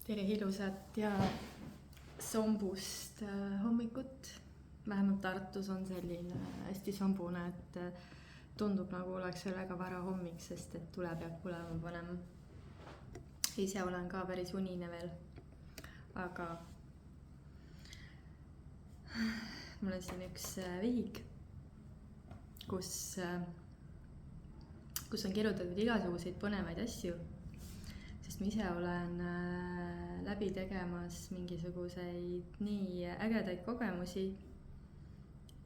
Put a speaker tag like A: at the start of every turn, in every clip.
A: Tere ilusat ja sombust hommikut. Vähemalt Tartus on selline hästi sombune, et tundub nagu oleks veel väga vara hommik, sest et tule peab põlema panema. Ise olen ka päris unine veel, aga mul on siin üks vihik, kus on kirjutatud igasuguseid põnevaid asju, sest ma ise olen läbi tegemas mingisuguseid nii ägedaid kogemusi,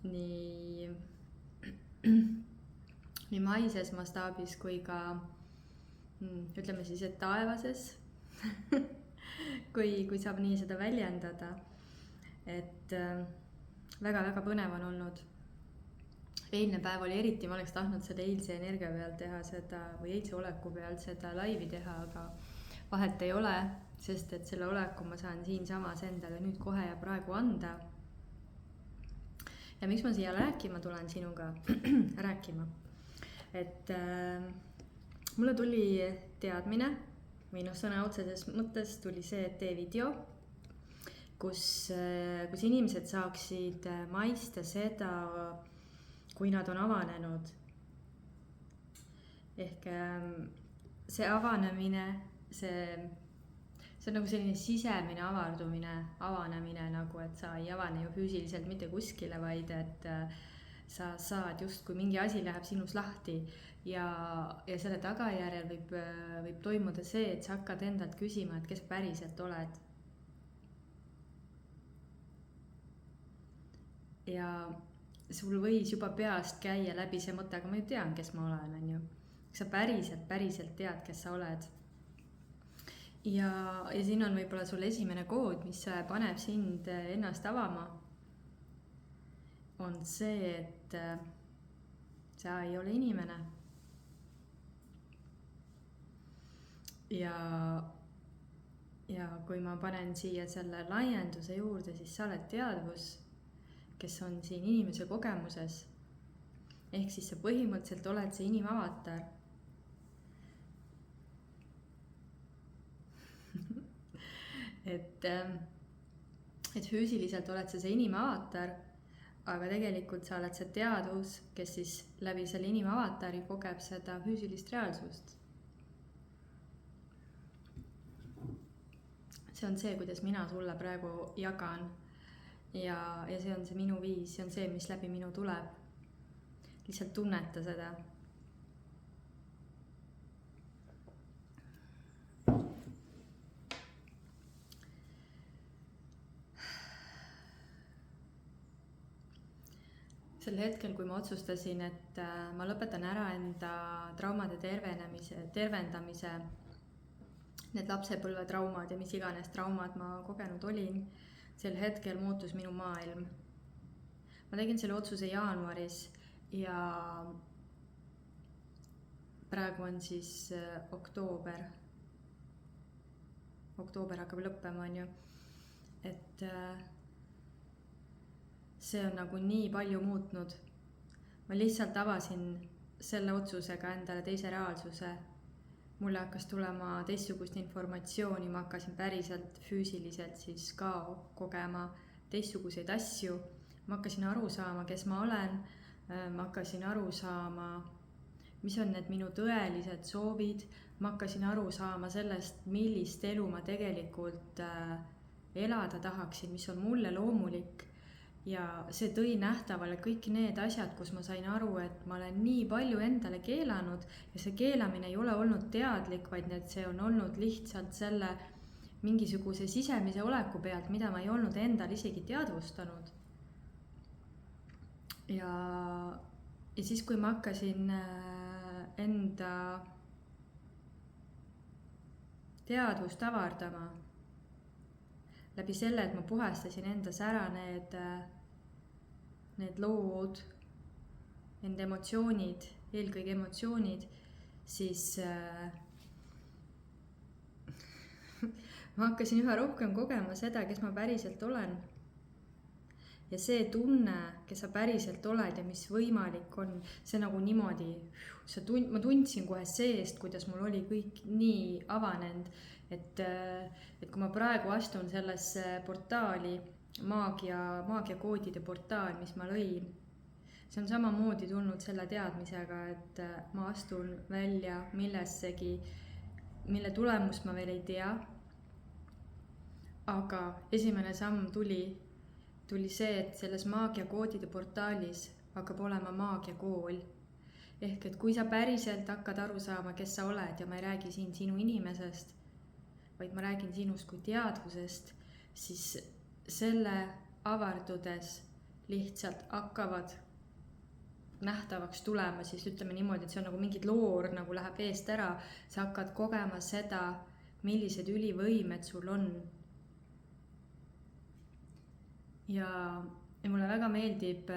A: nii maises mastaabis kui ka ütleme siis, et taevases kui saab nii seda väljendada, et väga-väga põnev on olnud. Eilne päev oli eriti, ma oleks tahtnud selle eilse energia peal teha seda või eilse oleku peal seda laivi teha, aga vahet ei ole, sest et selle oleku ma saan siinsamas endale nüüd kohe ja praegu anda. Ja miks ma siia rääkima tulen sinuga rääkima? Et mulle tuli teadmine või sõna otseses mõttes tuli see, et tee video, kus inimesed saaksid maista seda, kui nad on avanenud. Ehk see avanemine, see on nagu selline sisemine avanemine nagu, et sa ei avane ju füüsiliselt mitte kuskile, vaid et sa saad justkui mingi asi läheb sinus lahti ja selle tagajärjel võib toimuda see, et sa hakkad endalt küsima, et kes päriselt oled. Ja sul võis juba peast käia läbi see mõte, aga ma ju tean, kes ma olen, on ju. Sa päriselt tead, kes sa oled. Ja siin on võib-olla sul esimene kood, mis paneb sind ennast avama, on see, et sa ei ole inimene. Ja kui ma panen siia selle laienduse juurde, siis sa oled teadvus, kes on siin inimese kogemuses. Ehk siis sa põhimõtteliselt oled see inimavatar. et füüsiliselt oled sa see inimavatar, aga tegelikult sa oled see teadvus, kes siis läbi selle inimavatari kogeb seda füüsilist reaalsust. See on see, kuidas mina sulle praegu jagan. Ja see on see minu viis, see on see, mis läbi minu tuleb. Lihtsalt tunneta seda. Sel hetkel, kui ma otsustasin, et ma lõpetan ära enda traumade tervendamise, need lapsepõlvetraumad ja mis iganes traumad ma kogenud olin, sel hetkel muutus minu maailm. Ma tegin selle otsuse jaanuaris ja praegu on siis oktoober. Oktoober hakkab lõppema, on ju. Et see on nagu nii palju muutnud. Ma lihtsalt avasin selle otsusega endale teise reaalsuse. Mulle hakkas tulema teistsugust informatsiooni, ma hakkasin päriselt füüsiliselt siis ka kogema teistsuguseid asju. Ma hakkasin aru saama, kes ma olen. Ma hakkasin aru saama, mis on need minu tõelised soovid. Ma hakkasin aru saama sellest, millist elu ma tegelikult elada tahaksin, mis on mulle loomulik. Ja see tõi nähtavale kõik need asjad, kus ma sain aru, et ma olen nii palju endale keelanud ja see keelamine ei ole olnud teadlik, vaid see on olnud lihtsalt selle mingisuguse sisemise oleku pealt, mida ma ei olnud endal isegi teadvustanud. Ja siis, kui ma hakkasin enda teadvust avardama, läbi selle, et ma puhastasin endas ära need lood, enda emotsioonid, eelkõige emotsioonid, siis ma hakkasin üha rohkem kogema seda, kes ma päriselt olen. ja see tunne, kes sa päriselt oled ja mis võimalik on, see nagu niimoodi, ma tundsin kohe seest, kuidas mul oli kõik nii avanenud, et kui ma praegu astun sellesse portaali, maagiakoodide portaal, mis ma lõin, see on samamoodi tulnud selle teadmisega, et ma astun välja millessegi, mille tulemust ma veel ei tea. Aga esimene samm tuli see, et selles maagiakoodide portaalis hakkab olema maagiakool. Ehk et kui sa päriselt hakkad aru saama, kes sa oled, ja ma ei räägi siin sinu inimesest, vaid ma räägin sinust kui teadvusest, siis selle avardudes lihtsalt hakkavad nähtavaks tulema, siis ütleme niimoodi, et see on nagu mingid loor nagu läheb eest ära, sa hakkad kogema seda, millised ülivõimed sul on. Ja mulle väga meeldib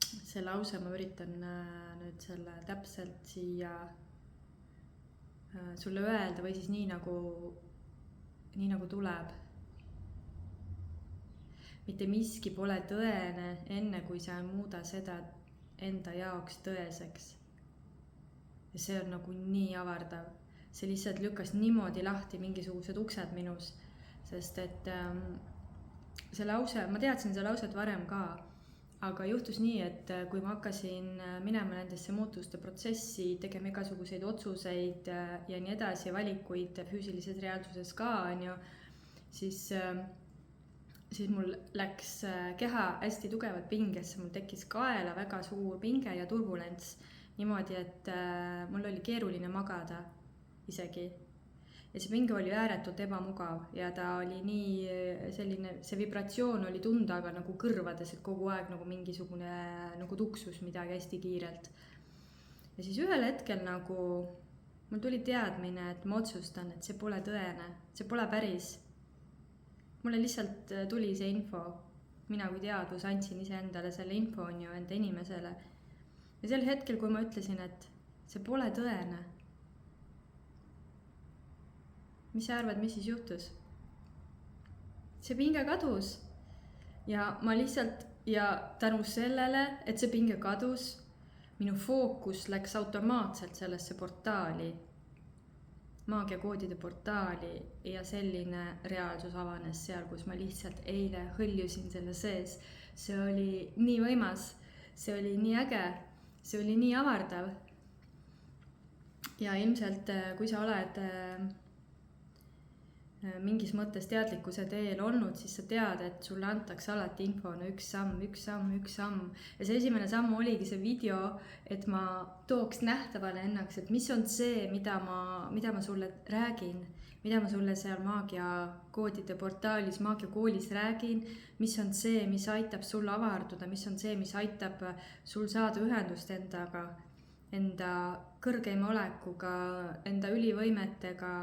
A: see lause, ma üritan nüüd selle täpselt siia sulle öelda või siis nii nagu tuleb. Mitte miski pole tõene, enne kui sa ei muuda seda enda jaoks tõeseks. Ja see on nagu nii avardav. See lihtsalt lükkas niimoodi lahti mingisugused uksed minus, sest et see lause, ma teadsin see lauset varem ka, aga juhtus nii, et kui ma hakkasin minema nendesse muutuste protsessi, tegema igasuguseid otsuseid ja nii edasi, valikuid füüsilises reaalsuses ka, siis mul läks keha hästi tugevat pingesse, mul tekkis kaela väga suur pinge ja turbulents, niimoodi, et mul oli keeruline magada isegi. Ja see pinge oli ääretult ebamugav ja ta oli nii selline, see vibratsioon oli tunda aga nagu kõrvades, et kogu aeg nagu mingisugune nagu tuksus midagi hästi kiirelt. Ja siis ühel hetkel nagu mul tuli teadmine, et ma otsustan, et see pole tõene, see pole päris. Mulle lihtsalt tuli see info, mina kui teadvus andsin iseendale selle info enda inimesele. Ja sel hetkel, kui ma ütlesin, et see pole tõene, mis sa arvad, mis siis juhtus? See pinge kadus ja ma lihtsalt, ja tänu sellele, et see pinge kadus, minu fookus läks automaatselt sellesse portaali, maagiakoodide portaali, ja selline reaalsus avanes seal, kus ma lihtsalt eile hõljusin selle sees. See oli nii võimas, see oli nii äge, see oli nii avardav. Ja ilmselt, kui sa oled mingis mõttes teadlikkuse teel olnud, siis sa tead, et sulle antakse alati infona üks samm. Ja see esimene samm oligi see video, et ma tooks nähtavale ennaks, et mis on see, mida ma sulle räägin, mida ma sulle seal maagiakoodide portaalis, maagiakoolis räägin, mis on see, mis aitab sul avarduda, mis on see, mis aitab sul saada ühendust endaga, enda kõrgeima olekuga, enda ülivõimetega,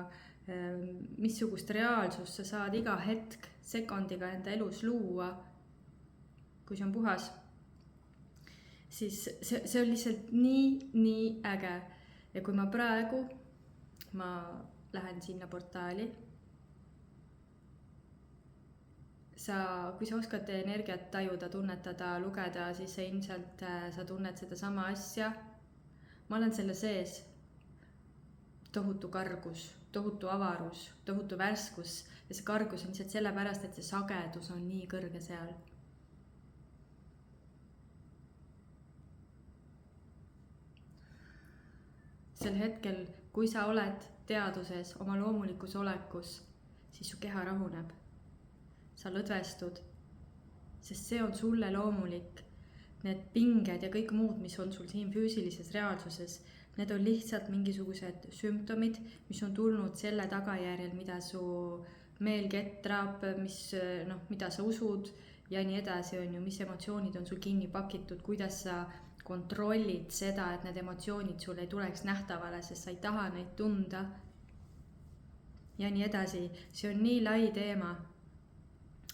A: missugust reaalsust sa saad iga hetk sekundiga enda elus luua, kui see on puhas, siis see on lihtsalt nii äge. Ja kui ma praegu, ma lähen sinna portaali, kui sa oskad energiat tajuda, tunnetada, lugeda, siis sa ilmselt sa tunned seda sama asja. Ma olen selle sees, tohutu kargus, tohutu avarus, tohutu värskus, ja see kargus on lihtsalt sellepärast, et see sagedus on nii kõrge seal. Sel hetkel, kui sa oled teaduses, oma loomulikus olekus, siis su keha rahuneb. Sa lõdvestud, sest see on sulle loomulik. Need pinged ja kõik muud, mis on sul siin füüsilises reaalsuses, need on lihtsalt mingisugused sümptomid, mis on tulnud selle tagajärjel, mida su meel ketrab, mida sa usud ja nii edasi, mis emotsioonid on sul kinni pakitud, kuidas sa kontrollid seda, et need emotsioonid sul ei tuleks nähtavale, sest sa ei taha neid tunda ja nii edasi. See on nii lai teema,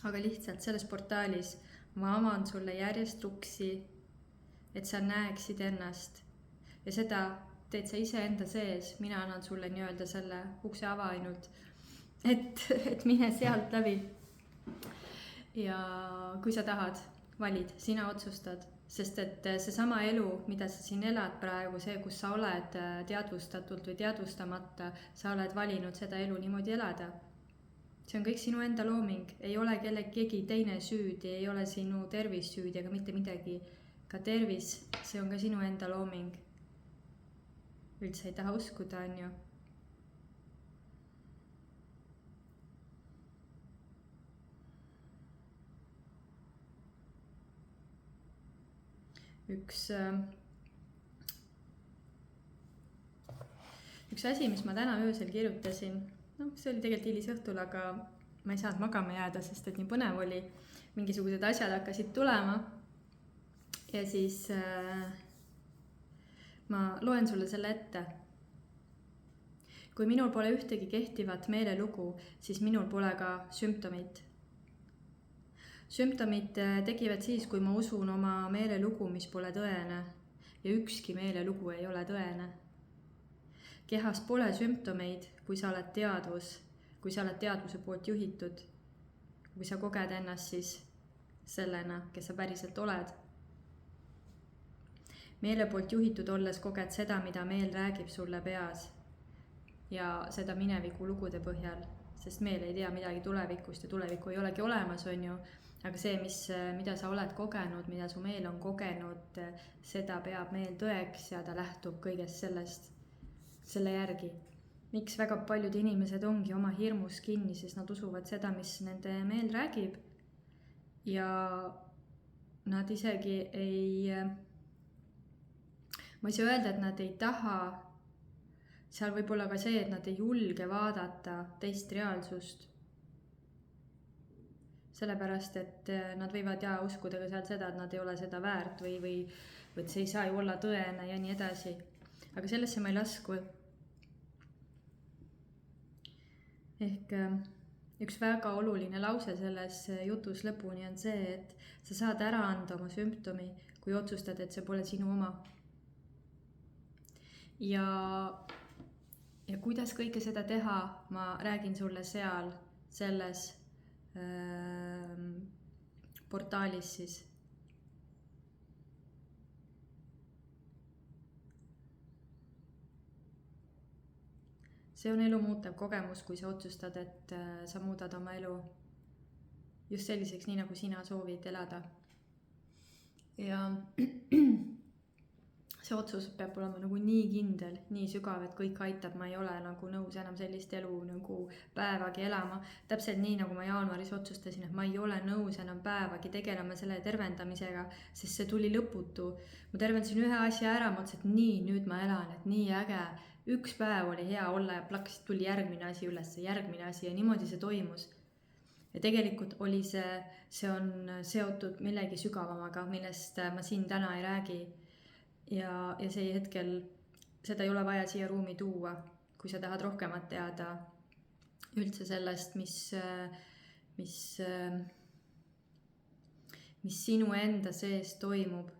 A: aga lihtsalt selles portaalis ma avan sulle järjest uksi, et sa näeksid ennast ja seda teed sa ise enda sees, mina annan sulle nii-öelda selle ukse ava ainult, et mine sealt läbi. ja kui sa tahad, valid, sina otsustad, sest et seesama elu, mida sa siin elad praegu, see, kus sa oled teadvustatult või teadvustamata, sa oled valinud seda elu niimoodi elada. See on kõik sinu enda looming, ei ole keegi teine süüdi, ei ole sinu tervis süüdi ega mitte midagi. Ka tervis, see on ka sinu enda looming. Üldse ei taha uskuda, on ju. Üks asi, mis ma täna öösel kirjutasin, see oli tegelikult hilisõhtul, aga ma ei saanud magama jääda, sest et nii põnev oli. Mingisugused asjad hakkasid tulema. Ja siis ma loen sulle selle ette. Kui minul pole ühtegi kehtivat meelelugu, siis minul pole ka sümptomit. Sümptomid tekivad siis, kui ma usun oma meelelugu, mis pole tõene. Ja ükski meelelugu ei ole tõene. Kehas pole sümptomeid, kui sa oled teadvus, kui sa oled teadvuse poolt juhitud, kui sa koged ennast siis sellena, kes sa päriselt oled. Meele poolt juhitud olles koged seda, mida meel räägib sulle peas ja seda mineviku lugude põhjal, sest meel ei tea midagi tulevikust ja tulevikku ei olegi olemas, on ju. Aga see, mida sa oled kogenud, mida su meel on kogenud, seda peab meel tõeks ja ta lähtub kõigest sellest. Selle järgi, miks väga paljud inimesed ongi oma hirmus kinni, sest nad usuvad seda, mis nende meel räägib. Ja nad isegi ma ei saa öelda, et nad ei taha, seal võib olla ka see, et nad ei julge vaadata teist reaalsust. Sellepärast, et nad võivad uskuda ka seal seda, et nad ei ole seda väärt või et see ei saa ju olla tõene ja nii edasi. Aga sellesse ma ei lasku. Ehk üks väga oluline lause selles jutus lõpuni on see, et sa saad ära anda oma sümptomi, kui otsustad, et see pole sinu oma. Ja kuidas kõike seda teha, ma räägin sulle seal, selles portaalis siis. See on elu muutev kogemus, kui sa otsustad, et sa muudad oma elu just selliseks, nii nagu sina soovid elada. Ja see otsus peab olema nagu nii kindel, nii sügav, et kõik aitab, ma ei ole nagu nõus enam sellist elu nagu päevagi elama. Täpselt nii, nagu ma jaanuaris otsustasin, et ma ei ole nõus enam päevagi tegelema selle tervendamisega, sest see tuli lõputu. Ma tervendasin ühe asja ära, mõtlesin, et nii, nüüd ma elan, et nii äge. Üks päev oli hea olla ja plaks tuli järgmine asi üles, järgmine asi ja niimoodi see toimus. Ja tegelikult oli see on seotud millegi sügavamaga, millest ma siin täna ei räägi. Ja see hetkel, seda ei ole vaja siia ruumi tuua, kui sa tahad rohkemat teada üldse sellest, mis sinu enda sees toimub.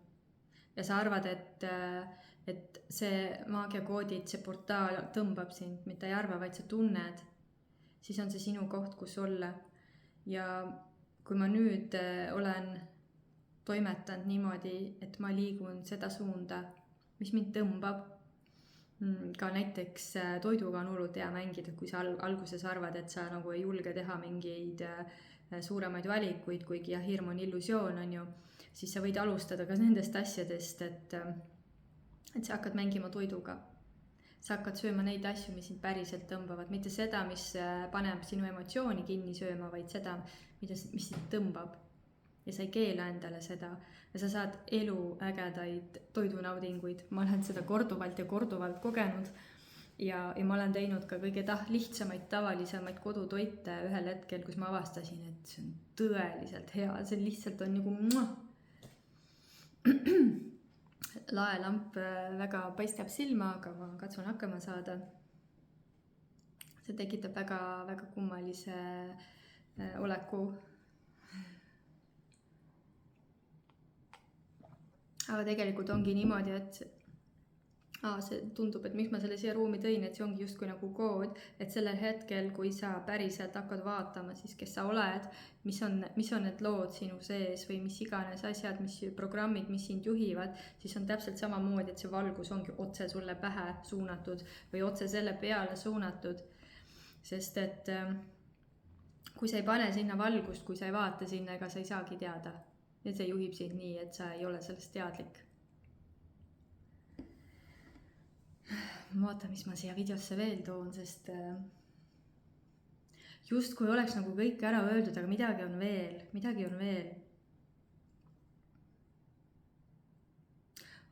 A: Ja sa arvad, et see maagiakoodid, see portaal tõmbab sind, mitte ei arva, vaid sa tunned, siis on see sinu koht, kus olla. Ja kui ma nüüd olen toimetanud niimoodi, et ma liigun seda suunda, mis mind tõmbab, ka näiteks toiduga on hullult hea mängida, kui sa alguses arvad, et sa nagu ei julge teha mingeid suuremaid valikuid, kuigi hirm on illusioon, on ju, siis sa võid alustada ka nendest asjadest, et sa hakkad mängima toiduga. Sa hakkad sööma neid asju, mis sind päriselt tõmbavad, mitte seda, mis paneb sinu emotsiooni kinni sööma, vaid seda, mis sind tõmbab. Ja sa ei keela endale seda ja sa saad elu ägedaid toidunaudinguid. Ma olen seda korduvalt ja korduvalt kogenud ja ma olen teinud ka kõige lihtsamaid, tavalisemaid kodutoite ühel hetkel, kus ma avastasin, et see on tõeliselt hea, see lihtsalt on nagu laelamp väga paistab silma, aga ma katsun hakkama saada. See tekitab väga, väga kummalise oleku. Aga tegelikult ongi niimoodi, et see tundub, et miks ma selle siia ruumi tõin, et see ongi justkui nagu kood, et sellel hetkel, kui sa päriselt hakkad vaatama siis, kes sa oled, mis on need lood sinu sees või mis iganes asjad, mis programmid, mis sind juhivad, siis on täpselt samamoodi, et see valgus ongi otse sulle pähe suunatud või otse selle peale suunatud. Sest et kui sa ei pane sinna valgust, kui sa ei vaata sinna, ega sa ei saagi teada. Ja see juhib sind nii, et sa ei ole sellest teadlik. Ma vaatan, mis ma siia videosse veel toon, sest justkui oleks nagu kõik ära öeldud, aga midagi on veel.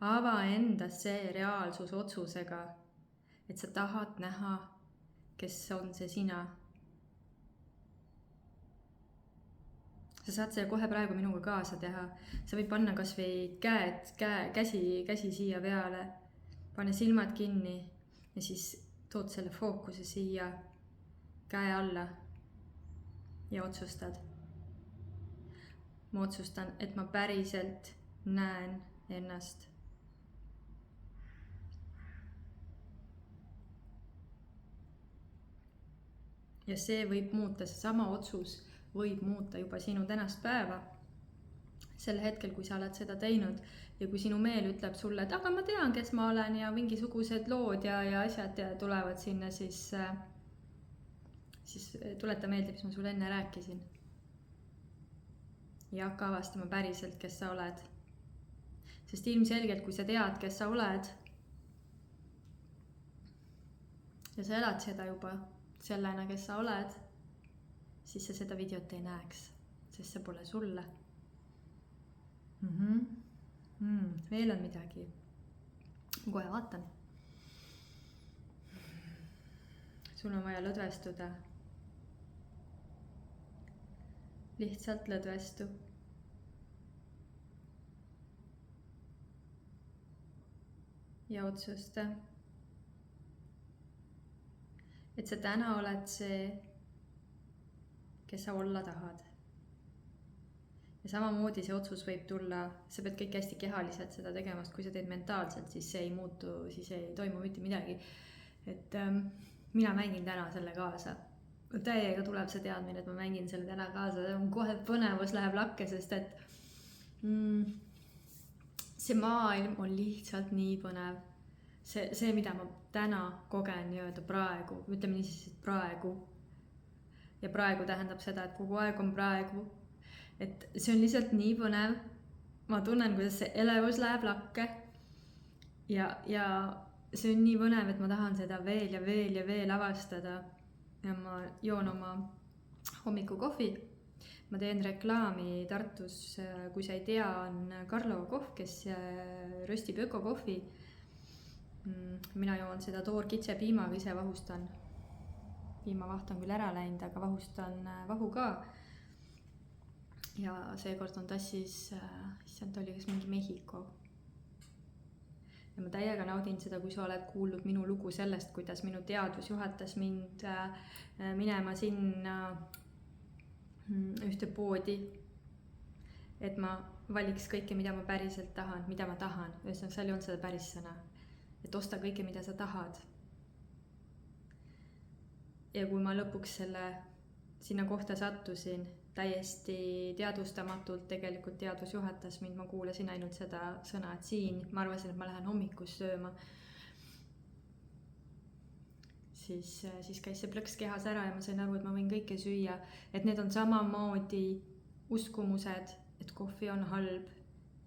A: Ava endas see reaalsus otsusega, et sa tahad näha, kes on see sina. Sa saad selle kohe praegu minuga kaasa teha. Sa võid panna kas või käsi siia peale. Pane silmad kinni ja siis tood selle fookuse siia käe alla ja otsustad. Ma otsustan, et ma päriselt näen ennast. Ja see võib muuta, see sama otsus võib muuta juba sinu tänast päeva. Sel hetkel, kui sa oled seda teinud ja kui sinu meel ütleb sulle, et aga ma tean, kes ma olen ja mingisugused lood ja asjad tulevad sinna, siis tuleta meelde, mis ma sulle enne rääkisin. Ja hakka avastama päriselt, kes sa oled. Sest ilmselgelt, kui sa tead, kes sa oled ja sa elad seda juba sellena, kes sa oled, siis sa seda videot ei näeks, sest see pole sulle. Veel on midagi. Ma kohe vaatan. Sul on vaja lõdvestuda. Lihtsalt lõdvestu. Ja otsusta, et sa täna oled see, kes sa olla tahad. Ja samamoodi see otsus võib tulla, sa pead kõik hästi kehaliselt seda tegemast, kui sa teed mentaalselt, siis see ei muutu, siis ei toimu mitte midagi. Et mina mängin täna selle kaasa. Täiega tuleb see teadmine, et ma mängin selle täna kaasa. Kohe põnevus läheb lakke, sest et see maailm on lihtsalt nii põnev. See, mida ma täna kogen nii-öelda praegu, ütleme nii siis praegu. Ja praegu tähendab seda, et kogu aeg on praegu. Et see on lihtsalt nii põnev. Ma tunnen, kuidas see elevus läheb lakke. Ja see on nii põnev, et ma tahan seda veel ja veel avastada. Ja ma joon oma hommikukohvi. Ma teen reklaami Tartus, kui sa ei tea, on Karlo kohv, kes röstib ökokohvi. Mina joon seda toorkitse piimaga, ise vahustan. Piimavaht on küll ära läinud, aga vahustan vahu ka. Ja seekord on tassis, issand, oli kas mingi Mehhiko. Ja ma täiega naudin seda, kui sa oled kuulnud minu lugu sellest, kuidas minu teadvus juhatas mind minema sinna ühte poodi. Et ma valiks kõike, mida ma päriselt tahan, mida ma tahan. Ühesõnaga, seal ei olnud seda päris sõna. Et osta kõike, mida sa tahad. Ja kui ma lõpuks sinna kohta sattusin, täiesti teadvustamatult tegelikult teadvus juhatas mind, ma kuulasin ainult seda sõna, et siin, ma arvasin, et ma lähen hommikus sööma. Siis käis see plõks kehas ära ja ma sain aru, et ma võin kõike süüa. Et need on samamoodi uskumused, et kohvi on halb,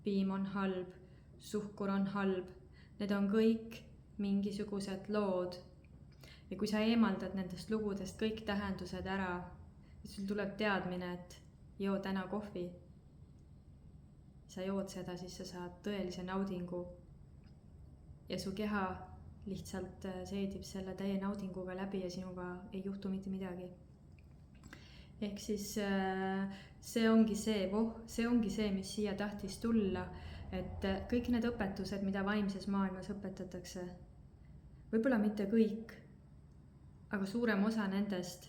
A: piim on halb, suhkur on halb. Need on kõik mingisugused lood. Ja kui sa eemaldad nendest lugudest kõik tähendused ära, sul tuleb teadmine, et joo täna kohvi. Sa jood seda, siis sa saad tõelise naudingu. Ja su keha lihtsalt seedib selle täie naudinguga läbi ja sinuga ei juhtu mitte midagi. Ehk siis see ongi see, mis siia tahtis tulla. Et kõik need õpetused, mida vaimses maailmas õpetatakse, võib-olla mitte kõik, aga suurem osa nendest,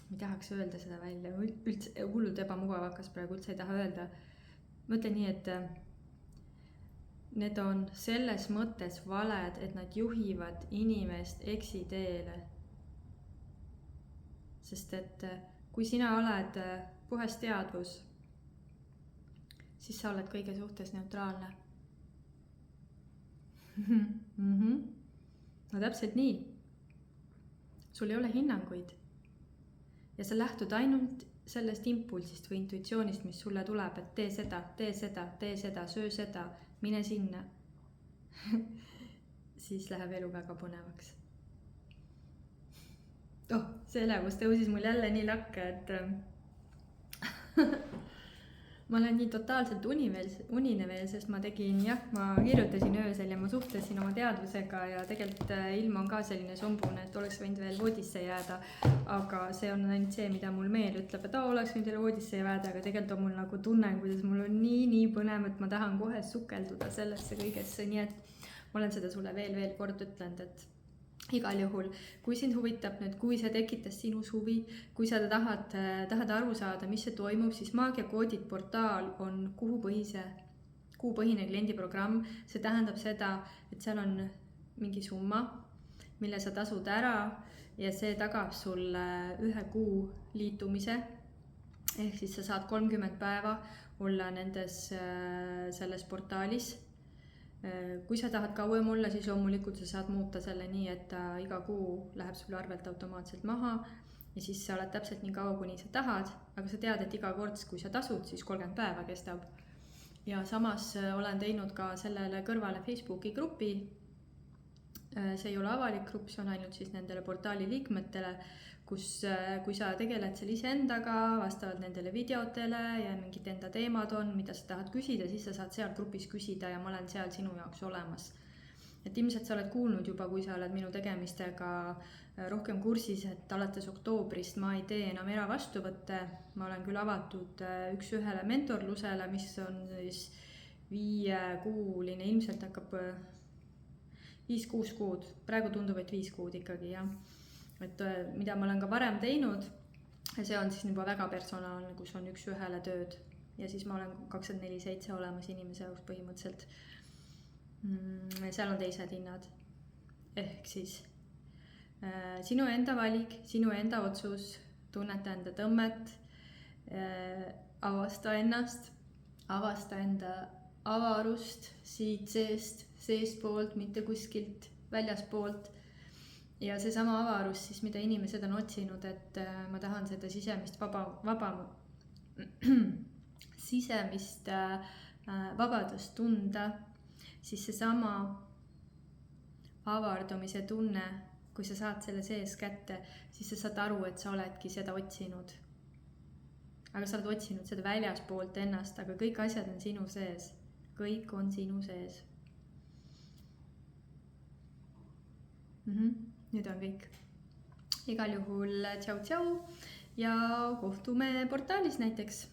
A: ma ei tahaks öelda seda välja, üldse hullult ebamugav hakkas praegu, üldse ei taha öelda. Mõtle nii, et need on selles mõttes valed, et nad juhivad inimest eksiteele. Sest et kui sina oled puhas teadvus, siis sa oled kõige suhtes neutraalne. No täpselt nii. Sul ei ole hinnanguid. Ja sa lähtud ainult sellest impulsist või intuitsioonist, mis sulle tuleb, et tee seda, tee seda, tee seda, söö seda, mine sinna. Siis läheb elu väga põnevaks. See elevus tõusis mul jälle nii lakke, et ma olen nii totaalselt unine veel, sest ma kirjutasin öösel ja ma suhtlesin oma teadvusega ja tegelikult ilm on ka selline sombune, et oleks võinud veel voodisse jääda, aga see on ainult see, mida mul meel ütleb, et oleks võinud veel voodisse jääda, aga tegelikult on mul nagu tunne, kuidas mul on nii põnev, et ma tahan kohe sukelduda sellesse kõigesse, nii et ma olen seda sulle veel kord ütlenud, et igal juhul, kui sind huvitab nüüd, kui see tekitas sinus huvi, kui sa tahad aru saada, mis see toimub, siis Maagiakoodid portaal on kuupõhine kliendiprogramm. See tähendab seda, et seal on mingi summa, mille sa tasud ära ja see tagab sulle 1 kuu liitumise. Ehk siis sa saad 30 päeva olla selles portaalis. Kui sa tahad kauem olla, siis loomulikult sa saad muuta selle nii, et iga kuu läheb sulle arvelt automaatselt maha ja siis sa oled täpselt nii kaua, kuni sa tahad, aga sa tead, et iga kord, kui sa tasud, siis 30 päeva kestab. Ja samas olen teinud ka sellele kõrvale Facebooki grupi. See ei ole avalik grupp, see on ainult siis nendele portaali liikmetele, kus kui sa tegeled seal iseendaga, vastavalt nendele videotele ja mingid enda teemad on, mida sa tahad küsida, siis sa saad seal grupis küsida ja ma olen seal sinu jaoks olemas. Et ilmselt sa oled kuulnud juba, kui sa oled minu tegemistega rohkem kursis, et alates oktoobrist ma ei tee enam eravastuvõtte. Ma olen küll avatud 1-1 mentorlusele, mis on siis 5-kuuline, ilmselt hakkab 5-6 kuud. Praegu tundub, et 5 kuud ikkagi, jah. Et mida ma olen ka varem teinud, see on siis juba väga personaalne, kus on 1-1 tööd ja siis ma olen 24/7 olemas inimese jaoks põhimõtteliselt. Seal on teised hinnad. Ehk siis sinu enda valik, sinu enda otsus, tunneta enda tõmmet, avasta ennast, avasta enda avarust siit seestpoolt, mitte kuskilt väljastpoolt. Ja see sama avarus, siis, mida inimesed on otsinud, et ma tahan seda sisemist sisemist vabadust tunda, siis see sama avardumise tunne, kui sa saad selle sees kätte, siis sa saad aru, et sa oledki seda otsinud. Aga sa oled otsinud seda väljaspoolt ennast, aga kõik asjad on sinu sees. Kõik on sinu sees. Nüüd on kõik. Igal juhul tšau ja kohtume portaalis näiteks.